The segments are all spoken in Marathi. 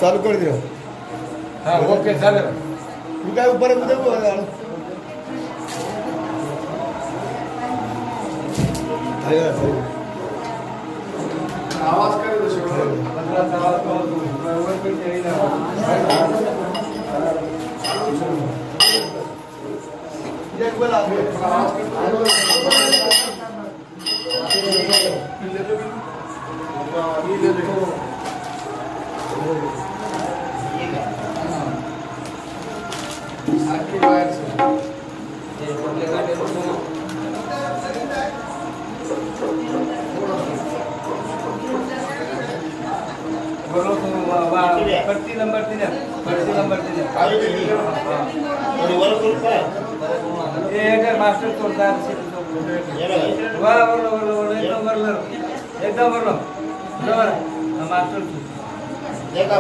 चालू कर दियो. हाँ ओके चालेल. मी काय ऊपर उद्या आवाज कर दो पट्टी नंबर 3 ये अगर मास्टर तोड़ता है वाला एकदम बरलो मास्टर देखा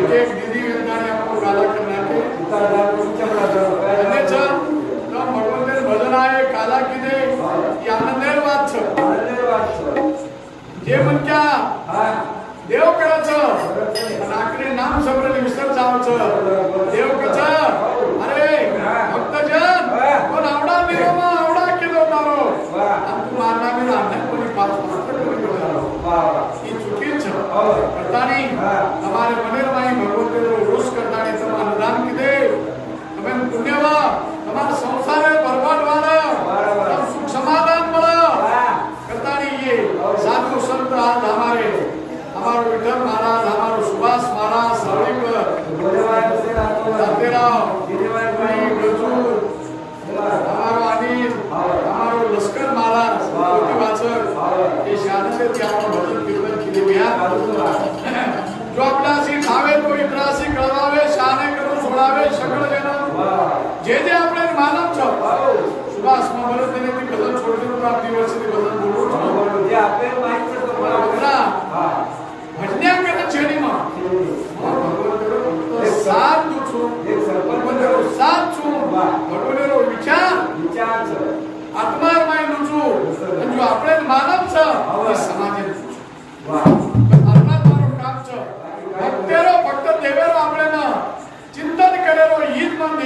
एक दीदी आपको गाला करना के ભજન આયે કાલા કીધે એ આનંદેર વાત છે જે મન ક્યાં દેવ કરે છે અને આખરે નામ સાંભળીને વિસર જાવ છે દેવ કહે છે અરે ભક્તજન કોણ આવડા મેરોમાં આવડા કીધો તારો આમ તું મારના મેરા આને કોની પાસ એ ચૂકી છે કરતાની તમારે મનેરમાઈ ભગવતેરો રોષ કરતાની તમારે અનુદાન કીધે તમે પુણ્યવા તમારા સંસારે બરબાદ વાળા સુખ સમાધાન મળે કરતાની ये साधु संत आज हमारे हमारो विठल महाराज हमारो सुभाष महाराज सर्विक सत्यराव हमारो अनिल हमारो लश्कर महाराज वाचक ये शादी से भजन कीर्तन केले गया जो आपला सी खावे तो इतरासी कळवावे शाने करू सोडावे सकळ जन जे जे आपले मानव छ सुभाष महाराज ने ती भजन छोडली तो आपली वर्षी भजन बोलू जे आपले माहिती तो बोला भजन्या करता छेडी मा साथ दुछु एक सरपंच साथ छु भगवनेरो विचार छ आत्मार माय नुछु जो आपले मानव छ ते समाजे वाह आत्मारो काम छ भक्तेरो भक्त देवेरो आपलेना चिंतन करेरो ईद मन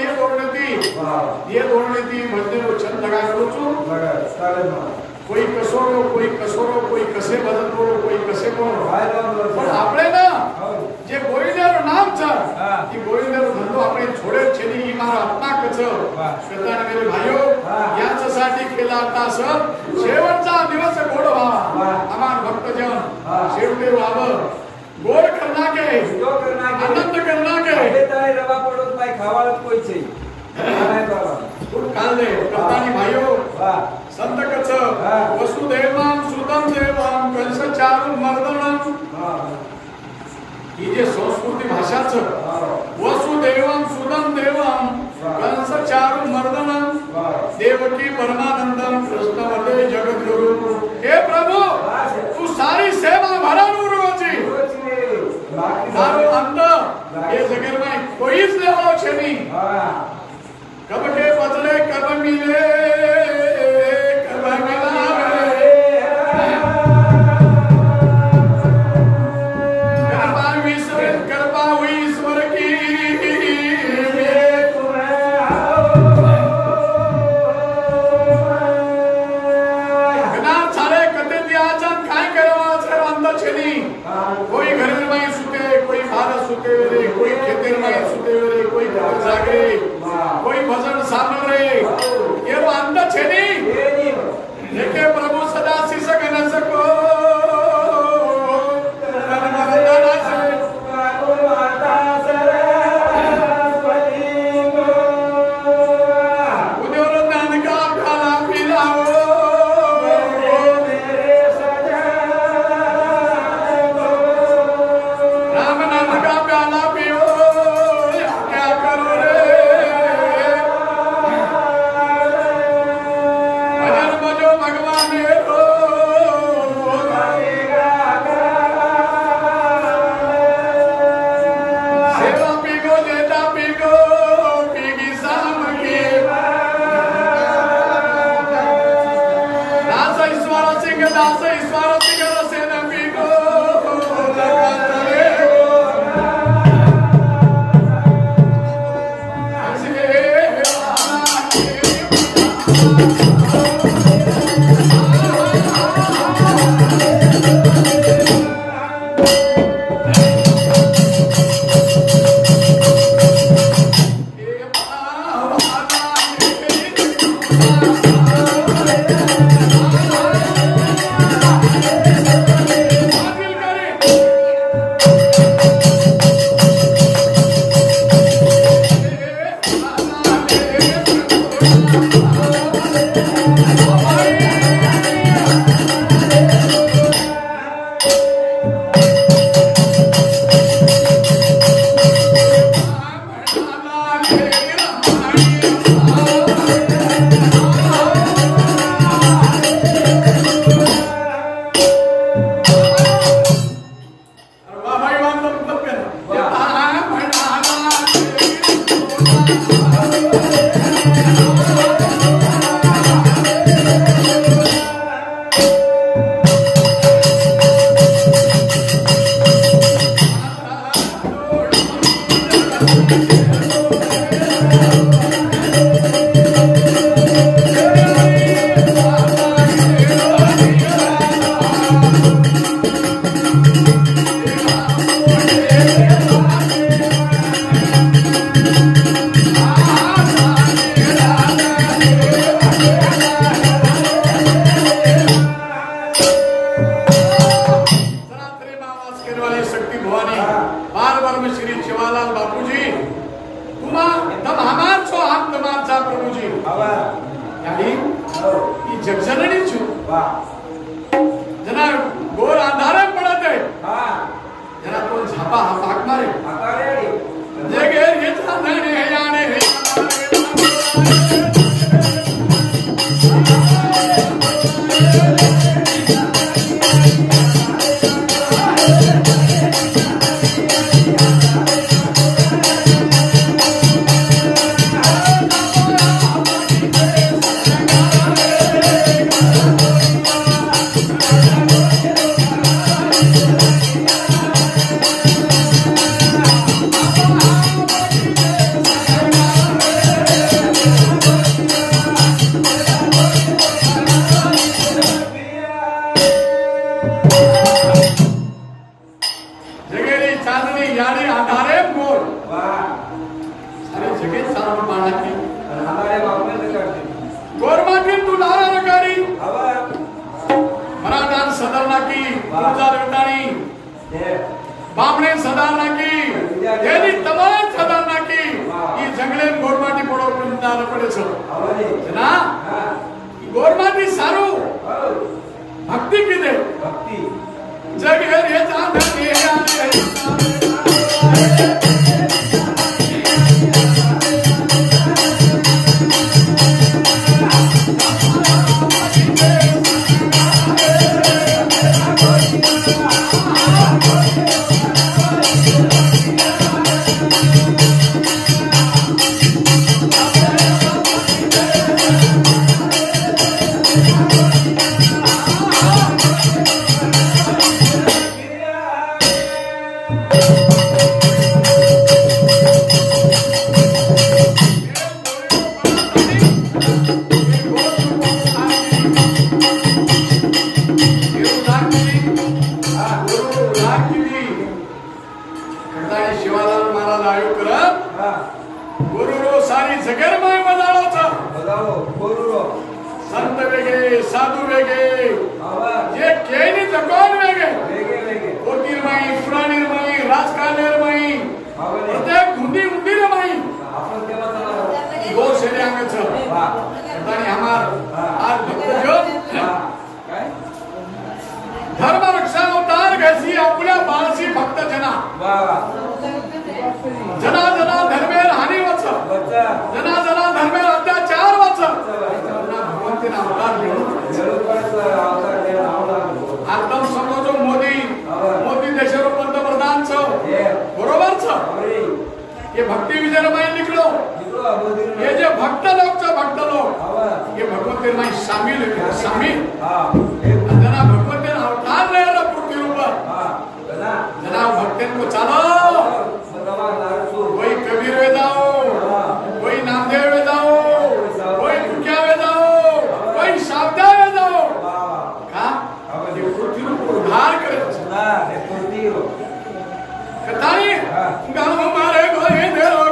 ये दोरनेती भजनेरो छंद लगा करू छु कोई कसोरो कोई कसे भजन करो कोई कसे करो पण आपले ना जे गोविंदेरो नाम छ ती गोविंदेरो धंदो आपणे छोडे छे नी मारा आत्मा कछ श्रोताने मेरे भाइयो याच्यासाठी केला आता सर शेवटचा दिवस गोड व्हावा आमान भक्तजन शेवटे व्हावं गोड करना के आनंद करना के ताई रवा पडत नाही खावाळत कोई छे काले करतानी भाइयो संत कछ वसुदेवं सुतं देवं कंस चारु मर्दनं ही जे संस्कृती भाषा छ वसुदेवं सुतं देवं कंस चारु मर्दनं देवकी परमानंदं कृष्ण वदे जगद्गुरु हे प्रभु तू सारी सेवा भरानु रोजी तारो अंत ये जगत में कोई ज लेवो छे नी कब के बदले कब मिले कब मिलावे कृपा हुई ईश्वर की कोई घर में सुते कोई भारत सुते रे कोई खेतर में सुते रे कोई जागे कोई भजन सामल रे ये अंत छेनी लेके प्रभु सदा शिषक न सको जगजननी छू जना गोर अंधारे पडत आहे जना कोण झापा हा पाक मारे जगे हे चांदणे याने हे बामणे सदारना की तेली तमाम सदारना की ई जंगले गोरमाटी पड़ो पिंदार पड़े छो जना गोरमाटी सारू भक्ति की दे भक्ति जग है रे चांद के यार साधु वेगे ये केनी जकोन वेगे ओतिरमाई पुराणीरमाई राजकारणारमाई प्रत्येक हुंदी हुंदीरमाई दो शेड्यांग छ आणि हमार आज भक्तजो धर्म रक्षा अवतार घसी आपल्या बाळसी भक्त जना जना जना धर्मेर हानी वच जना जना धर्मेर अत्याचार वच भगवंतीना अवतार घेऊन आत्म समजो मोदी देशारो पंतप्रधान छ बरोबर छ ये भक्ति विजय में निकलो ये जो भक्त लोग ये भगवंती में शामिल है शामिल जना भगवंती अवतार ले लो पृथ्वी ऊपर जना भक्तों को चलो कोई कबीर वेदाओ कोई नामदेव वेदाओ कोई टुकिया वेदाओ कोई शाब्दा वेदाओ का ये पृथ्वी को उद्धार करे कताई गाँव हमारे गोरे देरो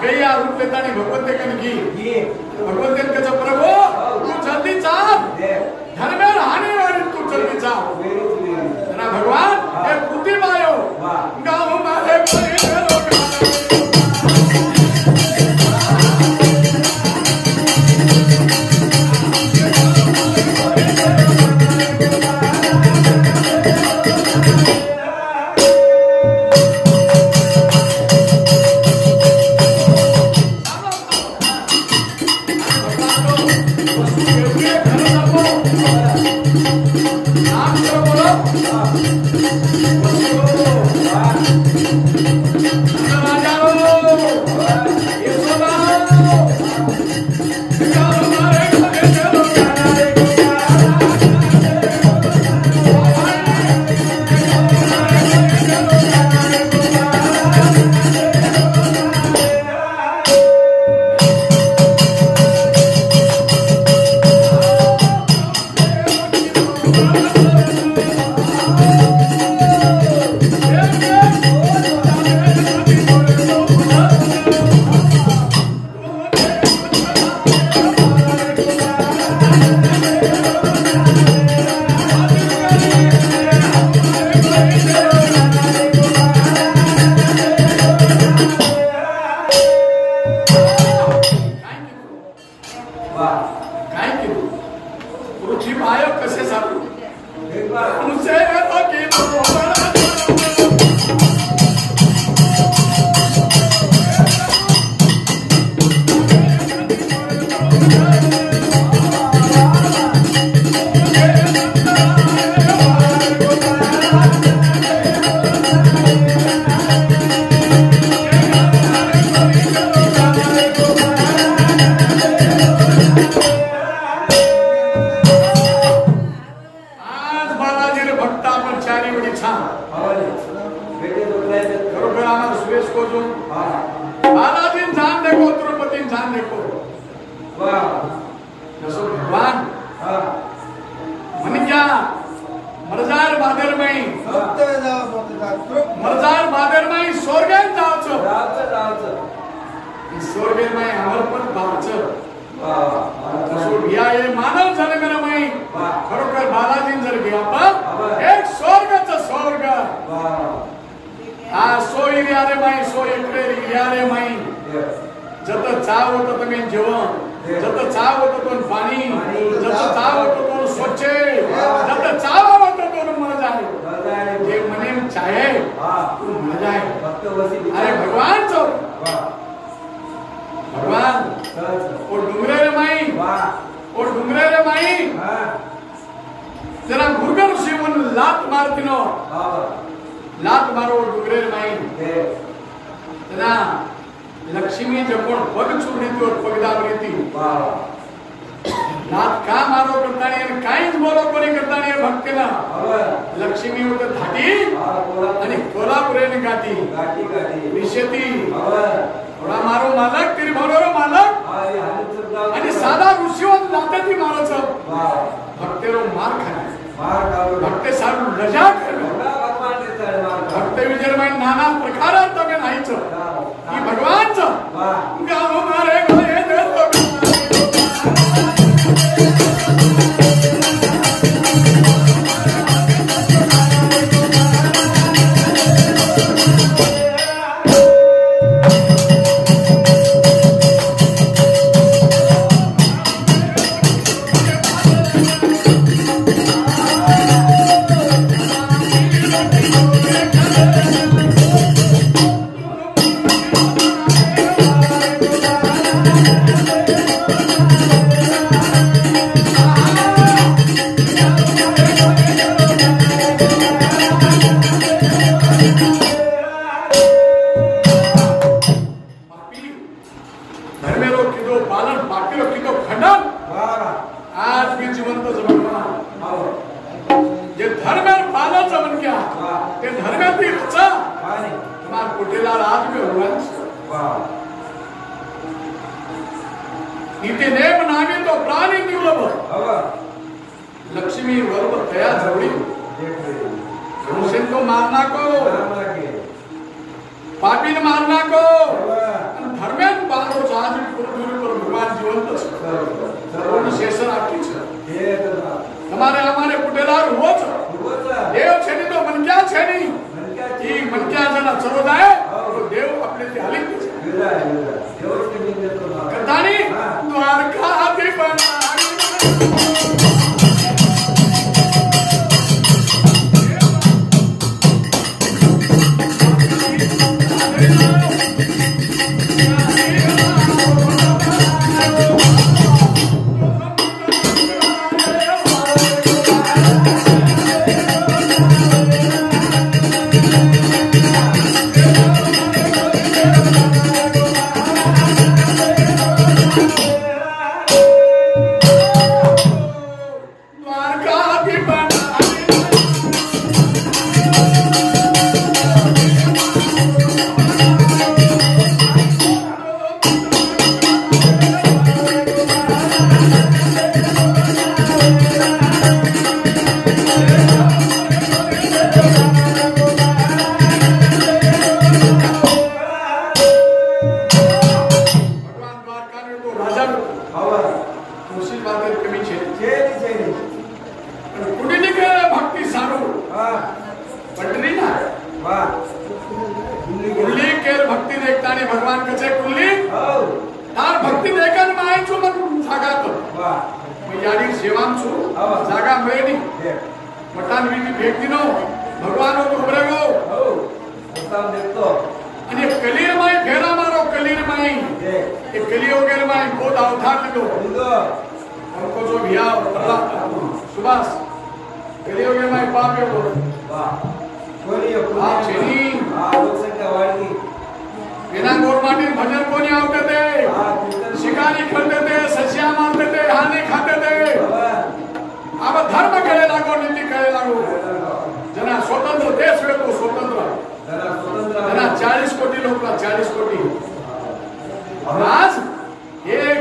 गैया रूप लेता नहीं भगवंते कन की भगवंते कचा प्रभु तू जल्दी चाल धर्मेर हानि वाली तू जल्दी चाल ना भगवान ये पृथ्वी मायो गाँव मारे राजा वा जसो भगवान हा म्हणजे मरजार बादरमाई फक्त जावा फक्त जा. मरजार बादरमाई स्वर्गात जावचं जायचं स्वर्गेरमाई आम्हाला पण पाहायचं वा जसो घ्या हे मानव जन्मरमाई वा खरोखर बालाजी जर घ्या आपण एक स्वर्गाचं स्वर्ग वा आ सोयी रे माई सोय इकडे रे माई जत चाव होतं तुम्ही जेवण जत चाव होतं तो पाणी जत चाव होतं तो स्वच्छ जत चाव होतं तो मर जाए जे मने चाहे तू मर जाए अरे भगवान चो भगवान ओ डुंगरे रे माई ओ डुंगरे रे माई जरा गुरगर शिवून लात मारतिनो लात मारो डुंगरे रे माई जना लक्ष्मी जकोण पग चुरडीती और पगदावर येती नाथ का मारो करता नाही काहीच बोलो कोणी करता नाही भक्तीला लक्ष्मी होत धाटी आणि कोल्हापुरेने गाठी निशेती थोडा मारो मालक तरी भरो मालक आणि साधा ऋषीवन लातती मारायचं भक्तेरो मार खाणे भक्ते सारू लजा करणे भक्त विजयमाई नाना प्रकारात तुम्ही नाहीचं की भगवानचं गाव मारे गळे देतो लक्ष्मी वर्ब तया जवळी मनुष्य को मारना को पापीन मारना को धर्मेन बाळो जाज दूर पर भगवान जीवंत सर्व शेषन आकीच हमारे हमारे पुटेलार होच देव छेनी तो मनक्या छेनी की मनक्या जना चलो जाए तो देव अपने ते हलिक करतानी द्वारका आदि बना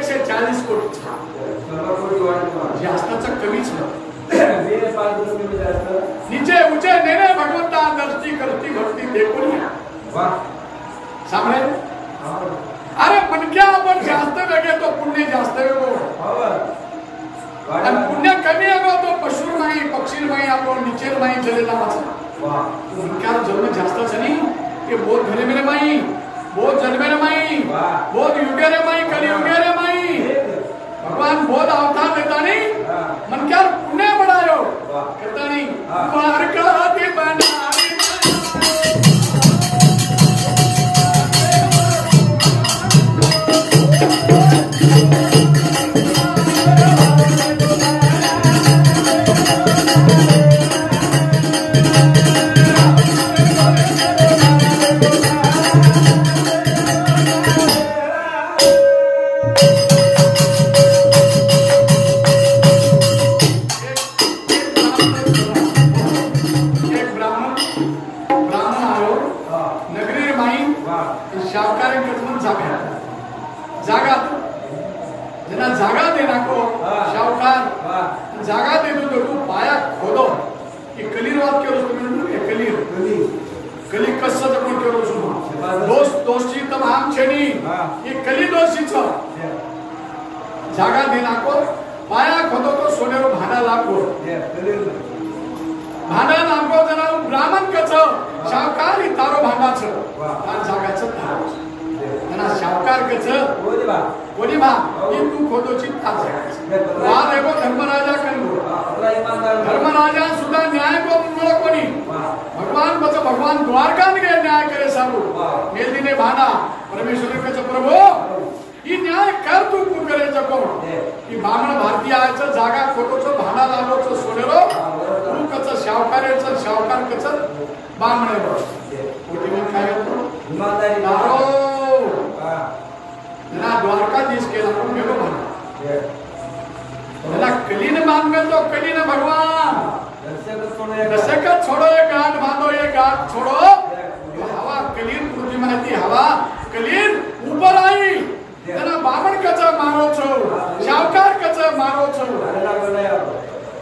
140 कोटी जास्तच कमीच नीचे ऊंचे नेने भगवंता दृष्टी करती भक्ती देखून सांभाळे अरे मनक्या आपण जास्त वेगे तो पुण्य जास्त वेगो आणि पुण्य कमी आहे तो पशुरमाई पक्षीरमाई आपण निचेरमाई चलेला वाचा मनक्याला जन्म जास्तच नाही ते बोध धरे मेरे माई बोध जन्मे रे माई बोध युगे रे माई कली युगे रे माई भगवान बोध अवतार लेता नहीं मनक्याला पुण्य बढ़ायो कहता नहीं द्वारका ते बना जागा दिनाको पाया खोदो तो सोनेरो भांडा लागो भांडा लागो जना ब्राह्मण कच शावकारी तारो भांडाच तार जागाच तारो जना शावकार कच कोणी बा की तू खोदोची तार जागाच वा देखो धर्मराजा कनो धर्मराजा सुद्धा न्याय को मुळ कोणी भगवान बच भगवान द्वारका ने न्याय करे सारू मेलदीने भांडा परमेश्वर कच प्रभु ही न्याय कर तू करे जको की बामण भारतीय आयचं जागा खोटोचं भांडा लागोचं सोनेरो तू कच शावकारेचं शावकार कच बामणेरो कोटी मन काय होतो ईमानदारी दारो ना द्वारकाधीश केला पण मेलो म्हणा त्याला कलीने मान में तो कलीने भगवान दशकत छोड़ो ये गांठ बांधो ये गांठ छोड़ो हवा कलीन पृथ्वी माहिती हवा कलीन ऊपर आई जना बामण कच मारो छो शावकार कच मारो छो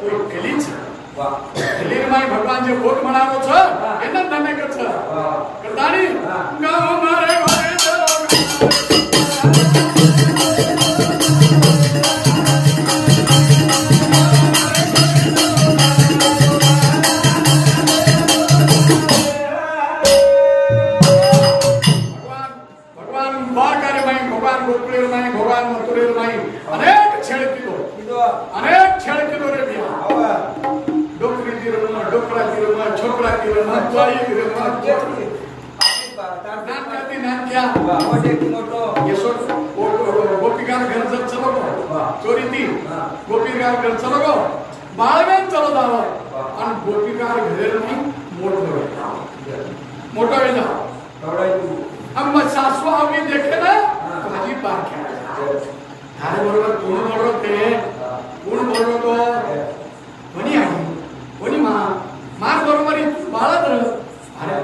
तो कलीच कलीर माई भगवान जे बोट मनारो छो एना तने कच करतानी गाव मारे वारे गोपीकार घर चलो गो बाळवेन चलो दावा आणि गोपीकार घरेर नाही मोठा वेला हम सासू आवी देखे ना भाजी पार क्या थारे बरोबर कोण बरोबर ते कोण बरोबर तो कोणी आहे कोणी मार बरोबर बाळा तर अरे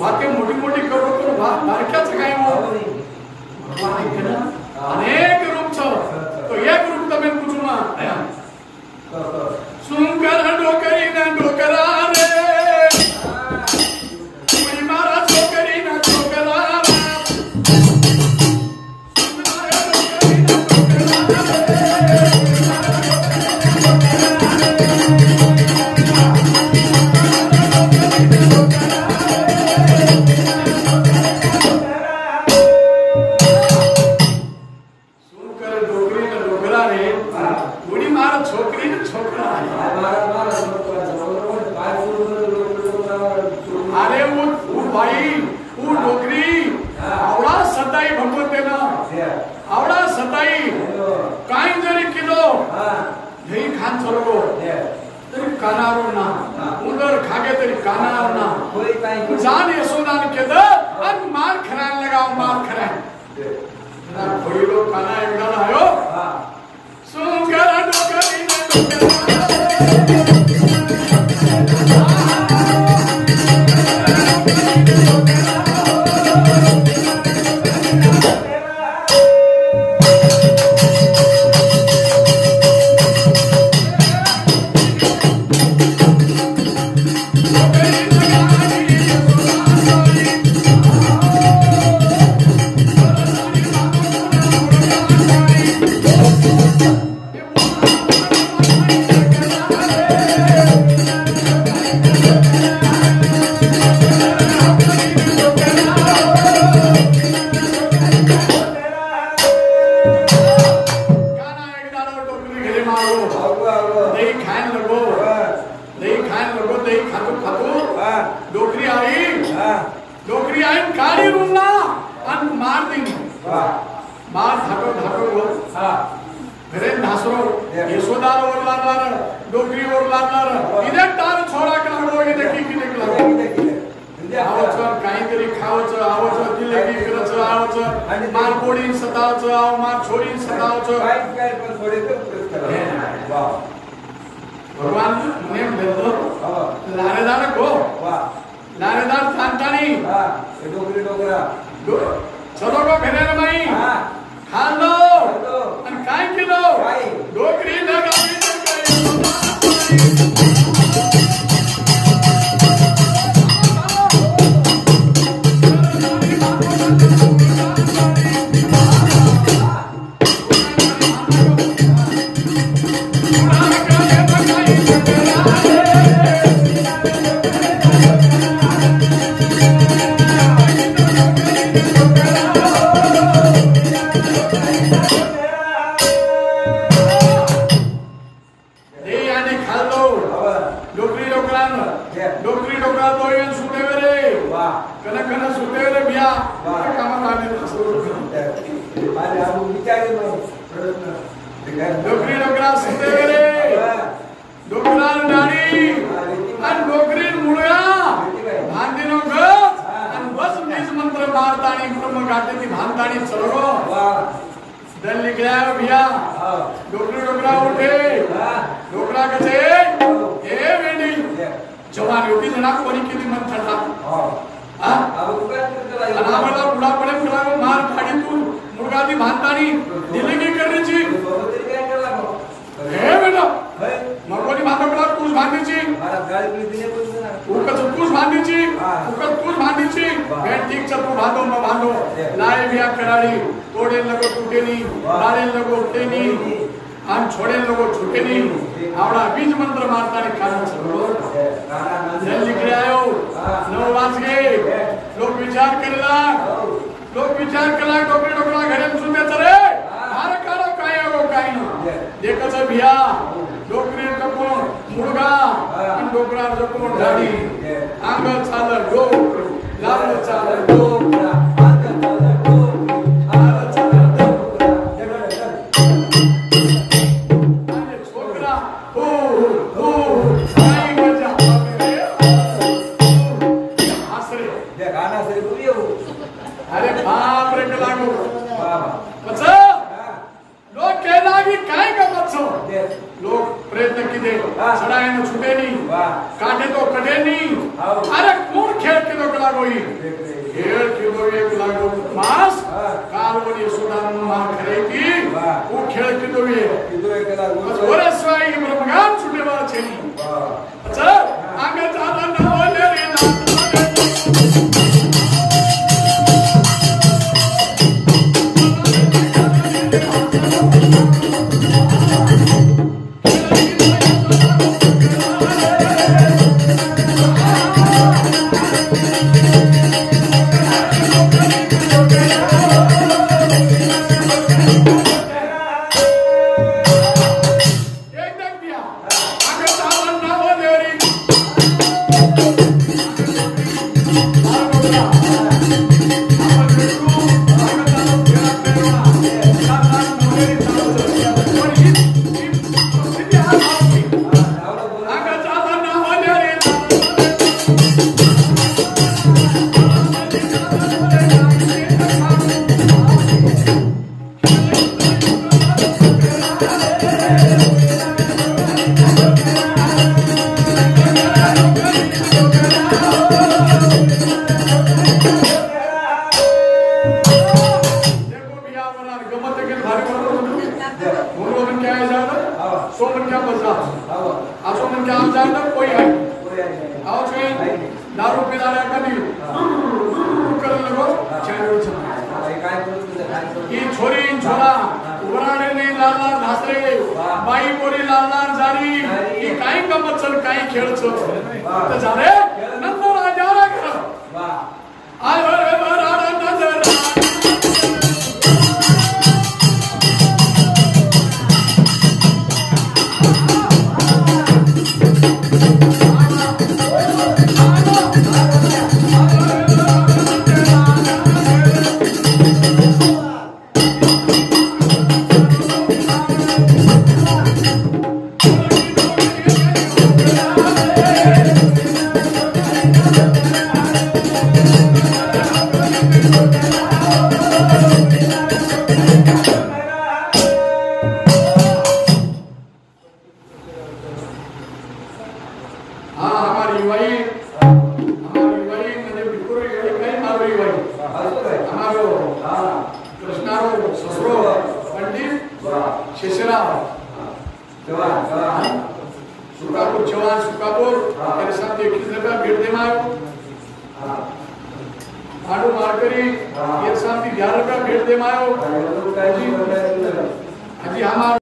वाक्य मोठी मोठी करो करो बारक्याच काय हो भगवान आहे ना अनेक रूप छ तो एक रूप तमे पूछूमा सुंकर डोकरी ना डोकरा रे कोई मारा डोकरी ना डोकरा जान यशोदान के दर अन मार खरान लगाओ मार खरान ना कोई लोग खाना एवढा आयो सुंकर डोकरी ना डोकरा घरे नासरो यशोदार वर लागणार डोकरी वर लागणार इथे तार छोरा लागलो इथे की लागलो आवचं काहीतरी खावचं आवचं दिले की करायचं आवचं मारपोडी सतावचं आव मार छोरी सतावचं काय पण थोडे वाह भगवान नेम देतो लारेदार को वाह लारेदार थांतानी हां डोकरी डोकरा चलो को घेणार नाही हां खाल्लो आणि काय केलं डोकरी लगावी जवान सुकापुर तेरे साथ 21 रुपया भेट दे मायो आडू मारकरी तेरे साथ 11 रुपया भेट दे मायो अजी हमारा